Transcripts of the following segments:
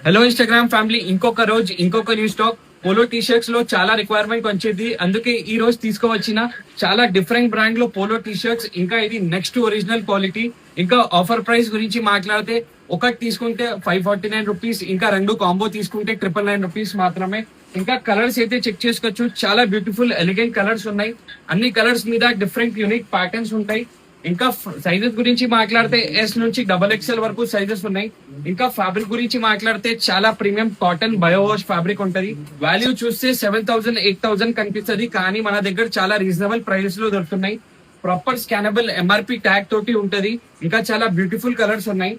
Hello Instagram family, ఇంకొక రోజు ఇంకొక new stock. Polo T shirts లో చాలా రిక్వైర్మెంట్ వచ్చేది, అందుకే ఈ రోజు తీసుకోవచ్చిన చాలా డిఫరెంట్ బ్రాండ్ లో పోలో టీ షర్ట్స్. ఇంకా ఇది నెక్స్ట్ ఒరిజినల్ క్వాలిటీ. ఇంకా ఆఫర్ ప్రైస్ గురించి మాట్లాడితే ఒకటి తీసుకుంటే 549 రూపీస్, ఇంకా రెండు కాంబో తీసుకుంటే 999 రూపీస్ మాత్రమే. ఇంకా కలర్స్ అయితే చెక్ చేసుకోవచ్చు, చాలా బ్యూటిఫుల్ ఎలిగెంట్ కలర్స్ ఉన్నాయి. అన్ని కలర్స్ మీద డిఫరెంట్ యూనిక్ ప్యాటర్న్స్ ఉంటాయి. ఇంకా సైజెస్ గురించి మాట్లాడితే ఎస్ నుంచి XXL వరకు సైజెస్ ఉన్నాయి. ఇంకా ఫ్యాబ్రిక్ గురించి మాట్లాడితే చాలా premium cotton bio wash fabric ఉంటది. వాల్యూ చూస్తే 7,000 8,000 కనిపిస్తుంది, కానీ మన దగ్గర చాలా రీజనబుల్ ప్రైసెస్ లో దొరుకుతున్నాయి. ప్రాపర్ స్కానబుల్ MRP ట్యాగ్ తోటి ఉంటది. ఇంకా చాలా బ్యూటిఫుల్ కలర్స్ ఉన్నాయి.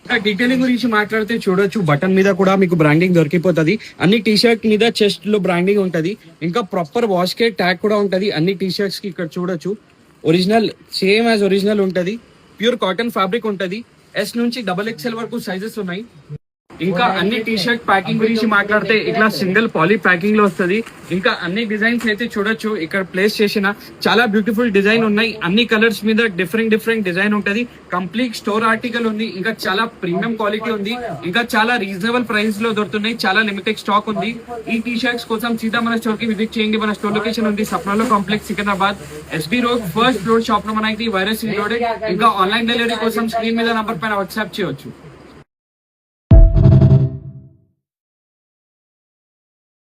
ఇంకా డీటెయిలింగ్ గురించి మాట్లాడితే చూడొచ్చు, బటన్ మీద కూడా మీకు బ్రాండింగ్ దొరికిపోతుంది. అన్ని టీ షర్ట్ మీద చెస్ట్ లో బ్రాండింగ్ ఉంటది. ఇంకా ప్రాపర్ వాష్ కేర్ ట్యాగ్ కూడా ఉంటది అన్ని టీ షర్ట్స్ కి. ఇక్కడ చూడొచ్చు, ఒరిజినల్ సేమ్ యాజ్ ఒరిజినల్ ఉంటది. ప్యూర్ కాటన్ ఫ్యాబ్రిక్ ఉంటది. S నుంచి XXL వరకు సైజెస్ ఉన్నాయి. ఇంకా అన్ని టీ షర్ట్ ప్యాకింగ్ గురించి మాట్లాడితే ఇట్లా సింగిల్ పాలీ ప్యాకింగ్ లో వస్తుంది. ఇంకా అన్ని డిజైన్స్ అయితే చూడొచ్చు, ఇక్కడ ప్లేస్ చేసిన చాలా బ్యూటిఫుల్ డిజైన్ ఉన్నాయి. అన్ని కలర్స్ మీద డిఫరెంట్ డిజైన్ ఉంటది. కంప్లీట్ స్టోర్ ఆర్టికల్ ఉంది. ఇంకా చాలా ప్రీమియం క్వాలిటీ ఉంది. ఇంకా చాలా రీజనబుల్ ప్రైస్ లో దొరుకుతున్నాయి. చాలా లిమిటెడ్ స్టాక్ ఉంది. ఈ టీ షర్ట్స్ కోసం సీదా మన స్టోర్ కి విజిట్ చేయండి. మన స్టోర్ లొకేషన్ ఉంది సప్నాలో complex, Secunderabad, SB road, first floor shop లో మనకి వైరస్ లోడెడ్. ఇంకా ఆన్లైన్ డెలివరీ కోసం స్క్రీన్ మీద నంబర్ పైన వాట్సాప్ చేయొచ్చు.